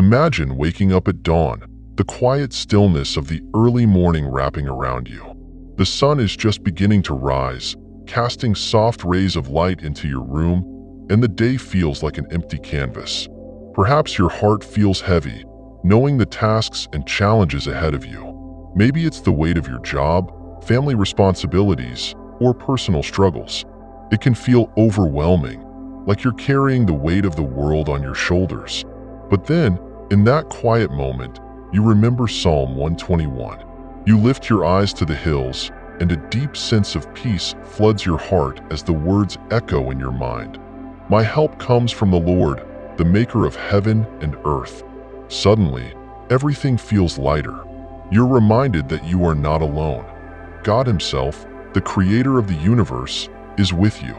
Imagine waking up at dawn, the quiet stillness of the early morning wrapping around you. The sun is just beginning to rise, casting soft rays of light into your room, and the day feels like an empty canvas. Perhaps your heart feels heavy, knowing the tasks and challenges ahead of you. Maybe it's the weight of your job, family responsibilities, or personal struggles. It can feel overwhelming, like you're carrying the weight of the world on your shoulders. But then, in that quiet moment, you remember Psalm 121. You lift your eyes to the hills, and a deep sense of peace floods your heart as the words echo in your mind. My help comes from the Lord, the maker of heaven and earth. Suddenly, everything feels lighter. You're reminded that you are not alone. God Himself, the creator of the universe, is with you.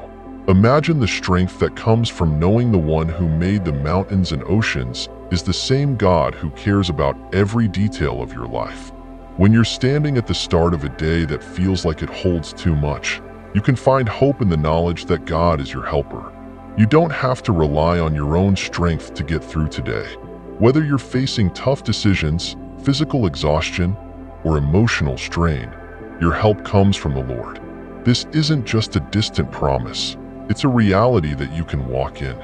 Imagine the strength that comes from knowing the one who made the mountains and oceans is the same God who cares about every detail of your life. When you're standing at the start of a day that feels like it holds too much, you can find hope in the knowledge that God is your helper. You don't have to rely on your own strength to get through today. Whether you're facing tough decisions, physical exhaustion, or emotional strain, your help comes from the Lord. This isn't just a distant promise. It's a reality that you can walk in.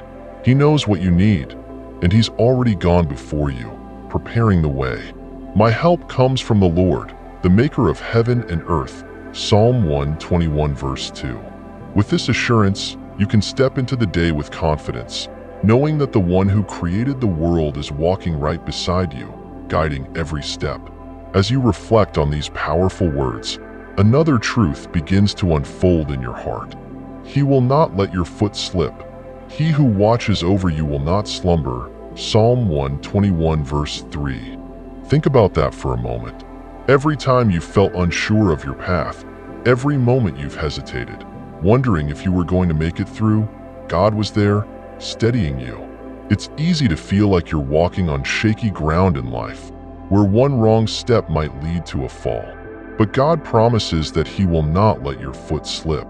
He knows what you need, and He's already gone before you, preparing the way. My help comes from the Lord, the maker of heaven and earth. Psalm 121 verse 2. With this assurance, you can step into the day with confidence, knowing that the one who created the world is walking right beside you, guiding every step. As you reflect on these powerful words, another truth begins to unfold in your heart. He will not let your foot slip. He who watches over you will not slumber. Psalm 121 verse 3. Think about that for a moment. Every time you felt unsure of your path, every moment you've hesitated, wondering if you were going to make it through, God was there, steadying you. It's easy to feel like you're walking on shaky ground in life, where one wrong step might lead to a fall. But God promises that He will not let your foot slip.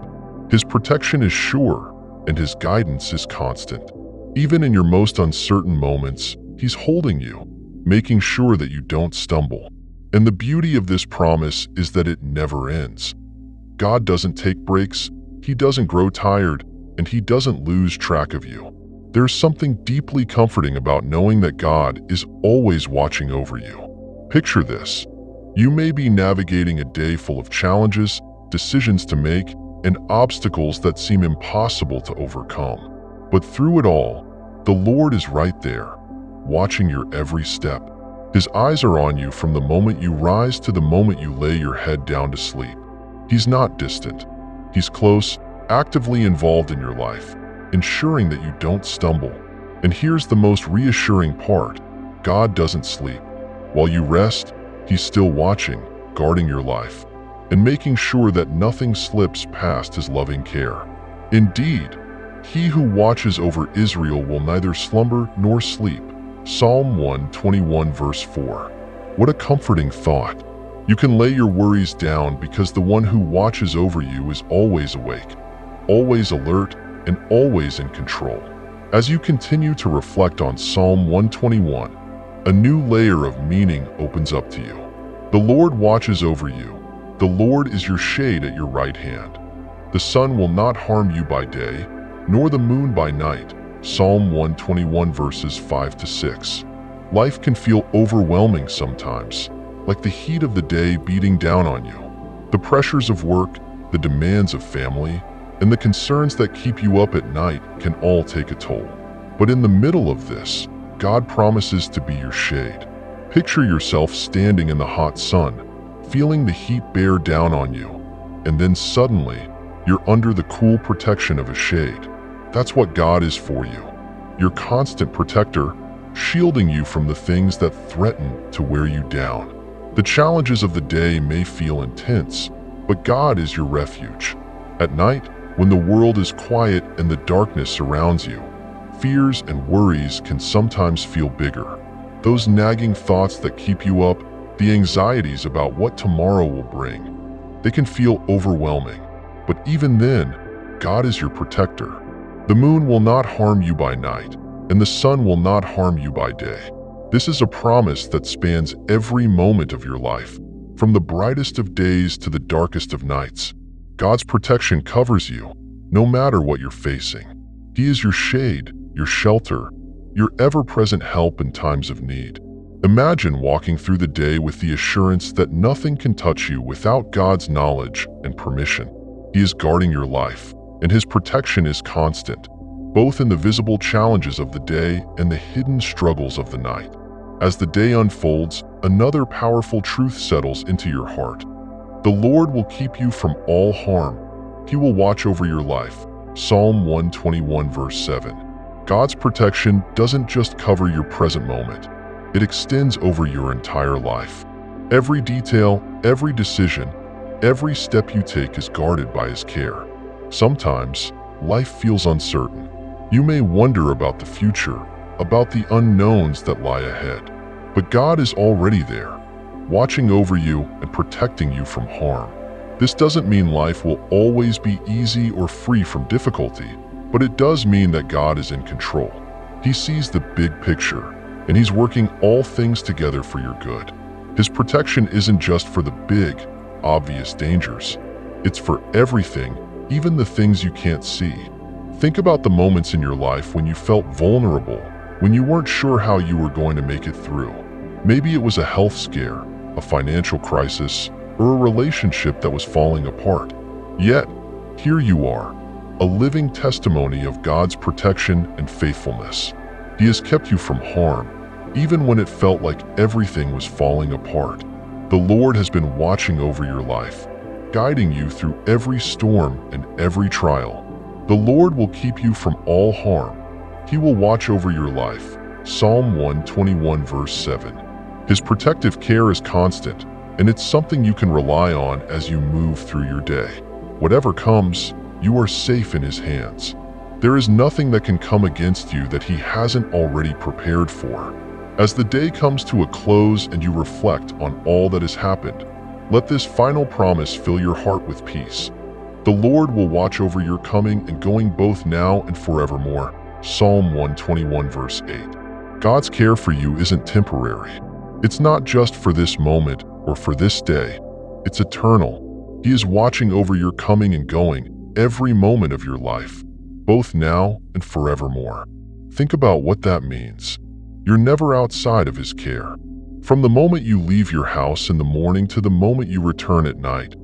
His protection is sure, and His guidance is constant. Even in your most uncertain moments, He's holding you, making sure that you don't stumble. And the beauty of this promise is that it never ends. God doesn't take breaks, He doesn't grow tired, and He doesn't lose track of you. There's something deeply comforting about knowing that God is always watching over you. Picture this. You may be navigating a day full of challenges, decisions to make, and obstacles that seem impossible to overcome. But through it all, the Lord is right there, watching your every step. His eyes are on you from the moment you rise to the moment you lay your head down to sleep. He's not distant. He's close, actively involved in your life, ensuring that you don't stumble. And here's the most reassuring part. God doesn't sleep. While you rest, He's still watching, guarding your life, and making sure that nothing slips past His loving care. Indeed, He who watches over Israel will neither slumber nor sleep. Psalm 121 verse 4. What a comforting thought. You can lay your worries down because the one who watches over you is always awake, always alert, and always in control. As you continue to reflect on Psalm 121, a new layer of meaning opens up to you. The Lord watches over you. The Lord is your shade at your right hand. The sun will not harm you by day, nor the moon by night. Psalm 121 verses 5 to 6. Life can feel overwhelming sometimes, like the heat of the day beating down on you. The pressures of work, the demands of family, and the concerns that keep you up at night can all take a toll. But in the middle of this, God promises to be your shade. Picture yourself standing in the hot sun, feeling the heat bear down on you, and then suddenly, you're under the cool protection of a shade. That's what God is for you, your constant protector, shielding you from the things that threaten to wear you down. The challenges of the day may feel intense, but God is your refuge. At night, when the world is quiet and the darkness surrounds you, fears and worries can sometimes feel bigger. Those nagging thoughts that keep you up, the anxieties about what tomorrow will bring, they can feel overwhelming. But even then, God is your protector. The moon will not harm you by night, and the sun will not harm you by day. This is a promise that spans every moment of your life, from the brightest of days to the darkest of nights. God's protection covers you, no matter what you're facing. He is your shade, your shelter, your ever-present help in times of need. Imagine walking through the day with the assurance that nothing can touch you without God's knowledge and permission. He is guarding your life, and His protection is constant, both in the visible challenges of the day and the hidden struggles of the night. As the day unfolds, another powerful truth settles into your heart. The Lord will keep you from all harm. He will watch over your life. Psalm 121 verse 7. God's protection doesn't just cover your present moment. It extends over your entire life. Every detail, every decision, every step you take is guarded by His care. Sometimes, life feels uncertain. You may wonder about the future, about the unknowns that lie ahead. But God is already there, watching over you and protecting you from harm. This doesn't mean life will always be easy or free from difficulty, but it does mean that God is in control. He sees the big picture, and He's working all things together for your good. His protection isn't just for the big, obvious dangers. It's for everything, even the things you can't see. Think about the moments in your life when you felt vulnerable, when you weren't sure how you were going to make it through. Maybe it was a health scare, a financial crisis, or a relationship that was falling apart. Yet, here you are, a living testimony of God's protection and faithfulness. He has kept you from harm, even when it felt like everything was falling apart. The Lord has been watching over your life, guiding you through every storm and every trial. The Lord will keep you from all harm. He will watch over your life. Psalm 121 verse 7. His protective care is constant, and it's something you can rely on as you move through your day. Whatever comes, you are safe in His hands. There is nothing that can come against you that He hasn't already prepared for. As the day comes to a close and you reflect on all that has happened, let this final promise fill your heart with peace. The Lord will watch over your coming and going both now and forevermore. Psalm 121 verse 8. God's care for you isn't temporary. It's not just for this moment or for this day. It's eternal. He is watching over your coming and going every moment of your life, both now and forevermore. Think about what that means. You're never outside of His care. From the moment you leave your house in the morning to the moment you return at night,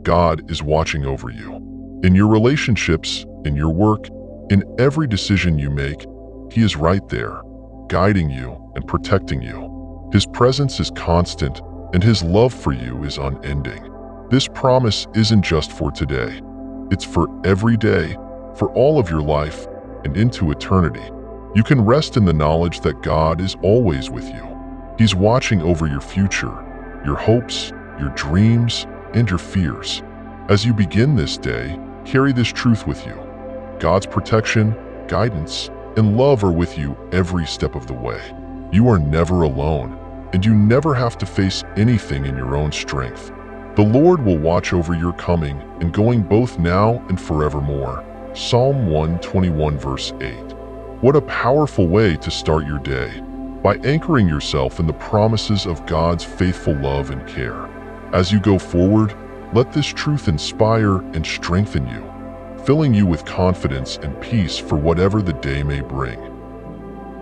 God is watching over you. In your relationships, in your work, in every decision you make, He is right there, guiding you and protecting you. His presence is constant, and His love for you is unending. This promise isn't just for today. It's for every day, for all of your life, and into eternity. You can rest in the knowledge that God is always with you. He's watching over your future, your hopes, your dreams, and your fears. As you begin this day, carry this truth with you. God's protection, guidance, and love are with you every step of the way. You are never alone, and you never have to face anything in your own strength. The Lord will watch over your coming and going both now and forevermore. Psalm 121 verse 8. What a powerful way to start your day, by anchoring yourself in the promises of God's faithful love and care. As you go forward, let this truth inspire and strengthen you, filling you with confidence and peace for whatever the day may bring.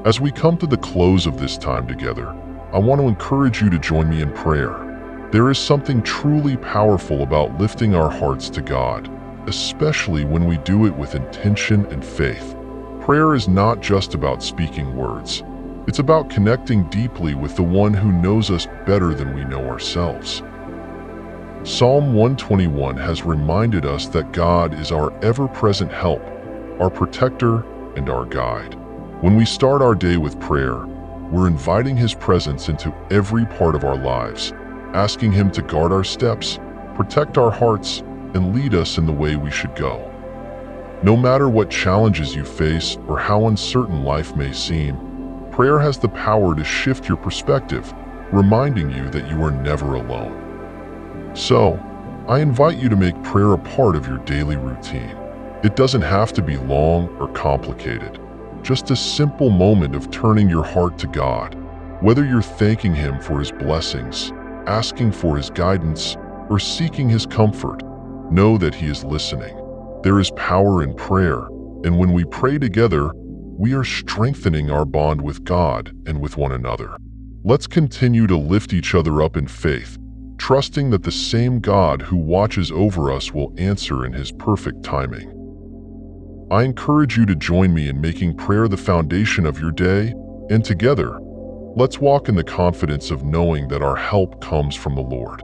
As we come to the close of this time together, I want to encourage you to join me in prayer. There is something truly powerful about lifting our hearts to God, especially when we do it with intention and faith. Prayer is not just about speaking words. It's about connecting deeply with the one who knows us better than we know ourselves. Psalm 121 has reminded us that God is our ever-present help, our protector, and our guide. When we start our day with prayer, we're inviting His presence into every part of our lives, asking Him to guard our steps, protect our hearts, and lead us in the way we should go. No matter what challenges you face or how uncertain life may seem, prayer has the power to shift your perspective, reminding you that you are never alone. So, I invite you to make prayer a part of your daily routine. It doesn't have to be long or complicated. Just a simple moment of turning your heart to God, Whether you're thanking Him for His blessings, asking for His guidance, or seeking His comfort, know that He is listening. There is power in prayer, and when we pray together, we are strengthening our bond with God and with one another. Let's continue to lift each other up in faith, trusting that the same God who watches over us will answer in His perfect timing. I encourage you to join me in making prayer the foundation of your day, and together, let's walk in the confidence of knowing that our help comes from the Lord.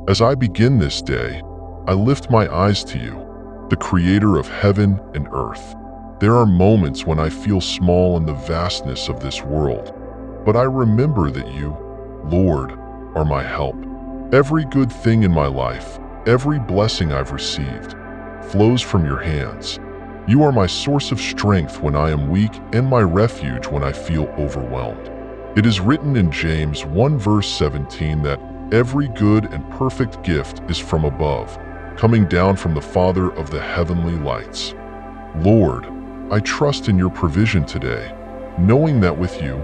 As I begin this day, I lift my eyes to you, the Creator of heaven and earth. There are moments when I feel small in the vastness of this world, but I remember that you, Lord, are my help. Every good thing in my life, every blessing I've received, flows from your hands. You are my source of strength when I am weak and my refuge when I feel overwhelmed. It is written in James 1 verse 17 that every good and perfect gift is from above, coming down from the Father of the heavenly lights. Lord, I trust in your provision today, knowing that with you,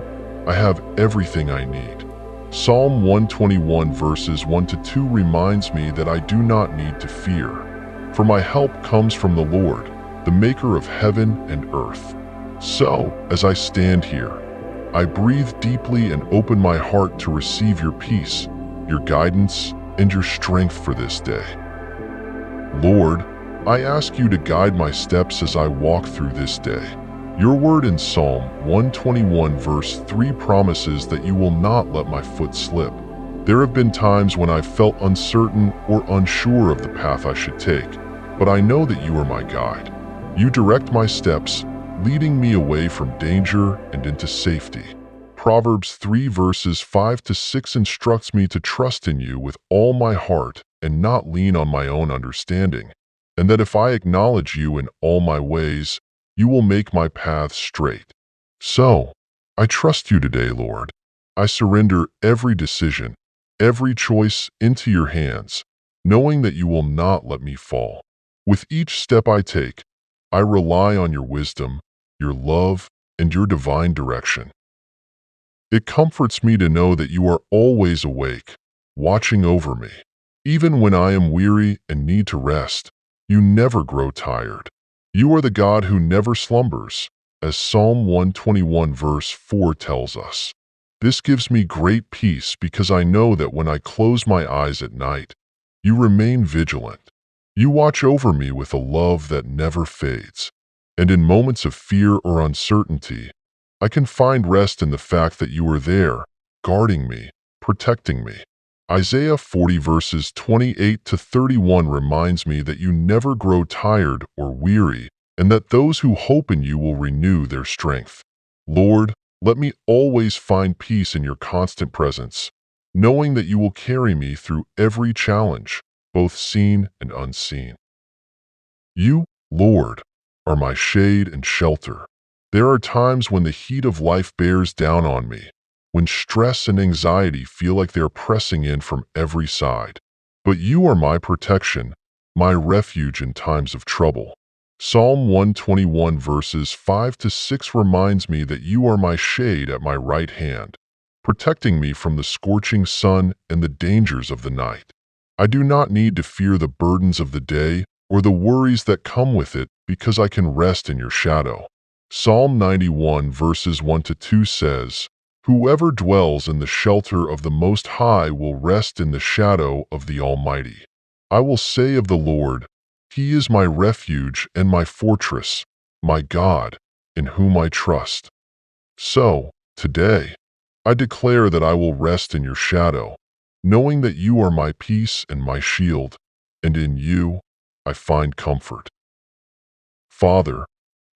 I have everything I need. Psalm 121 verses 1-2 reminds me that I do not need to fear, for my help comes from the Lord, the maker of heaven and earth. So, as I stand here, I breathe deeply and open my heart to receive your peace, your guidance, and your strength for this day. Lord, I ask you to guide my steps as I walk through this day. Your word in Psalm 121 verse 3 promises that you will not let my foot slip. There have been times when I've felt uncertain or unsure of the path I should take, but I know that you are my guide. You direct my steps, leading me away from danger and into safety. Proverbs 3 verses 5-6 instructs me to trust in you with all my heart and not lean on my own understanding, and that if I acknowledge you in all my ways, you will make my paths straight. So, I trust you today, Lord. I surrender every decision, every choice into your hands, knowing that you will not let me fall. With each step I take, I rely on your wisdom, your love, and your divine direction. It comforts me to know that you are always awake, watching over me. Even when I am weary and need to rest, you never grow tired. You are the God who never slumbers, as Psalm 121 verse 4 tells us. This gives me great peace because I know that when I close my eyes at night, you remain vigilant. You watch over me with a love that never fades. And in moments of fear or uncertainty, I can find rest in the fact that you are there, guarding me, protecting me. Isaiah 40 verses 28-31 reminds me that you never grow tired or weary, and that those who hope in you will renew their strength. Lord, let me always find peace in your constant presence, knowing that you will carry me through every challenge, both seen and unseen. You, Lord, are my shade and shelter. There are times when the heat of life bears down on me, when stress and anxiety feel like they are pressing in from every side. But you are my protection, my refuge in times of trouble. Psalm 121 verses 5-6 reminds me that you are my shade at my right hand, protecting me from the scorching sun and the dangers of the night. I do not need to fear the burdens of the day or the worries that come with it because I can rest in your shadow. Psalm 91 verses 1-2 says, "Whoever dwells in the shelter of the Most High will rest in the shadow of the Almighty. I will say of the Lord, He is my refuge and my fortress, my God, in whom I trust." So, today, I declare that I will rest in your shadow, knowing that you are my peace and my shield, and in you I find comfort. Father,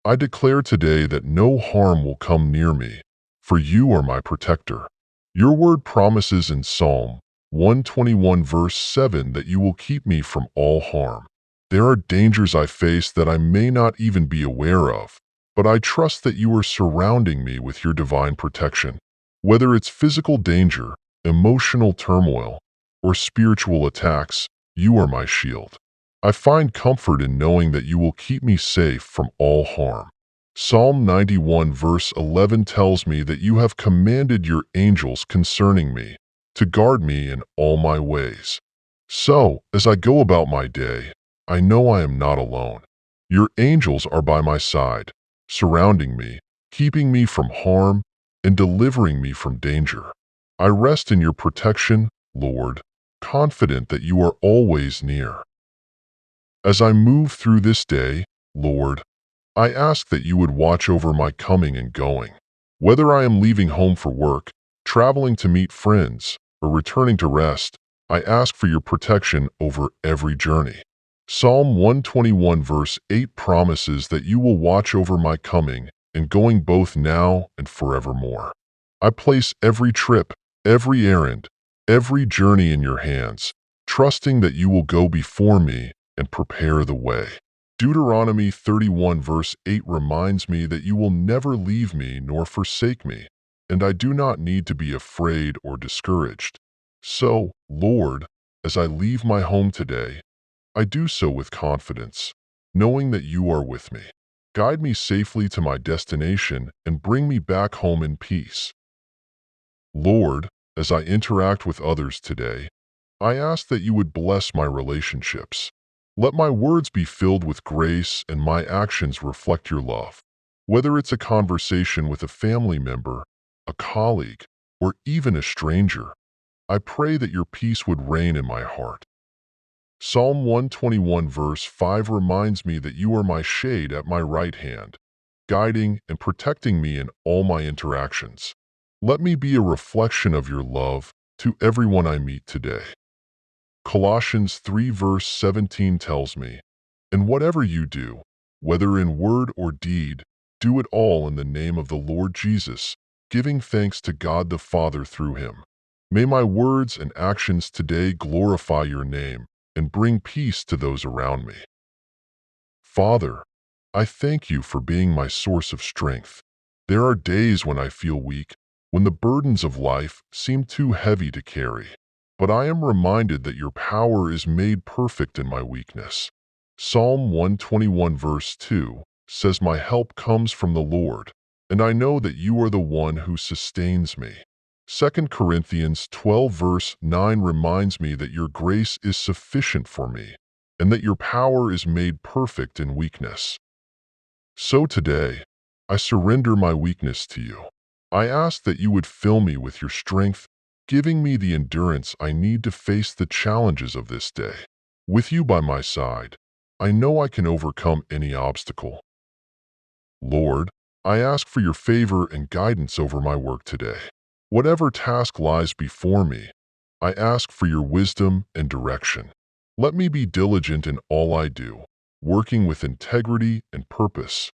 I declare today that no harm will come near me, for you are my protector. Your word promises in Psalm 121 verse 7 that you will keep me from all harm. There are dangers I face that I may not even be aware of, but I trust that you are surrounding me with your divine protection. Whether it's physical danger, emotional turmoil, or spiritual attacks, you are my shield. I find comfort in knowing that you will keep me safe from all harm. Psalm 91 verse 11 tells me that you have commanded your angels concerning me, to guard me in all my ways. So, as I go about my day, I know I am not alone. Your angels are by my side, surrounding me, keeping me from harm, and delivering me from danger. I rest in your protection, Lord, confident that you are always near. As I move through this day, Lord, I ask that you would watch over my coming and going. Whether I am leaving home for work, traveling to meet friends, or returning to rest, I ask for your protection over every journey. Psalm 121 verse 8 promises that you will watch over my coming and going both now and forevermore. I place every trip, every errand, every journey in your hands, trusting that you will go before me and prepare the way. Deuteronomy 31 verse 8 reminds me that you will never leave me nor forsake me, and I do not need to be afraid or discouraged. So, Lord, as I leave my home today, I do so with confidence, knowing that you are with me. Guide me safely to my destination and bring me back home in peace. Lord, as I interact with others today, I ask that you would bless my relationships. Let my words be filled with grace and my actions reflect your love. Whether it's a conversation with a family member, a colleague, or even a stranger, I pray that your peace would reign in my heart. Psalm 121 verse 5 reminds me that you are my shade at my right hand, guiding and protecting me in all my interactions. Let me be a reflection of your love to everyone I meet today. Colossians 3 verse 17 tells me, "And whatever you do, whether in word or deed, do it all in the name of the Lord Jesus, giving thanks to God the Father through him." May my words and actions today glorify your name and bring peace to those around me. Father, I thank you for being my source of strength. There are days when I feel weak, when the burdens of life seem too heavy to carry. But I am reminded that your power is made perfect in my weakness. Psalm 121 verse 2 says, "My help comes from the Lord, and I know that you are the one who sustains me." 2 Corinthians 12 verse 9 reminds me that your grace is sufficient for me, and that your power is made perfect in weakness. So today, I surrender my weakness to you. I ask that you would fill me with your strength, giving me the endurance I need to face the challenges of this day. With you by my side, I know I can overcome any obstacle. Lord, I ask for your favor and guidance over my work today. Whatever task lies before me, I ask for your wisdom and direction. Let me be diligent in all I do, working with integrity and purpose.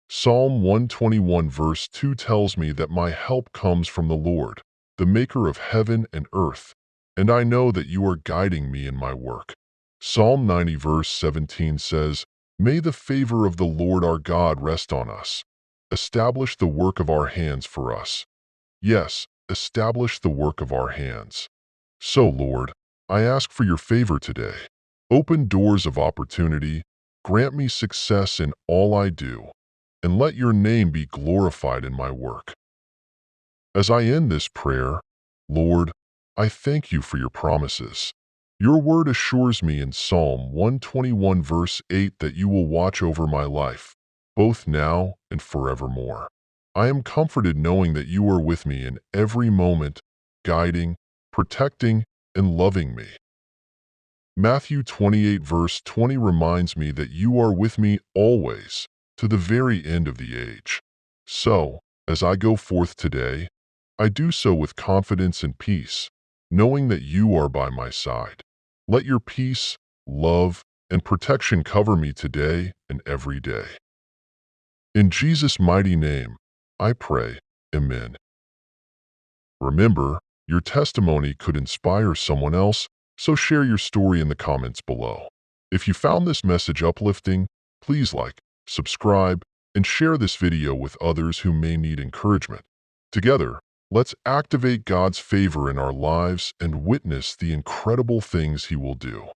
Psalm 121 verse 2 tells me that my help comes from the Lord, the maker of heaven and earth, and I know that you are guiding me in my work. Psalm 90 verse 17 says, "May the favor of the Lord our God rest on us. Establish the work of our hands for us." Yes, establish the work of our hands. So, Lord, I ask for your favor today. Open doors of opportunity, grant me success in all I do, and let your name be glorified in my work. As I end this prayer, Lord, I thank you for your promises. Your word assures me in Psalm 121 verse 8 that you will watch over my life, both now and forevermore. I am comforted knowing that you are with me in every moment, guiding, protecting, and loving me. Matthew 28 verse 20 reminds me that you are with me always, to the very end of the age. So, as I go forth today, I do so with confidence and peace, knowing that you are by my side. Let your peace, love, and protection cover me today and every day. In Jesus' mighty name, I pray, Amen. Remember, your testimony could inspire someone else, so share your story in the comments below. If you found this message uplifting, please like, subscribe, and share this video with others who may need encouragement. Together, let's activate God's favor in our lives and witness the incredible things He will do.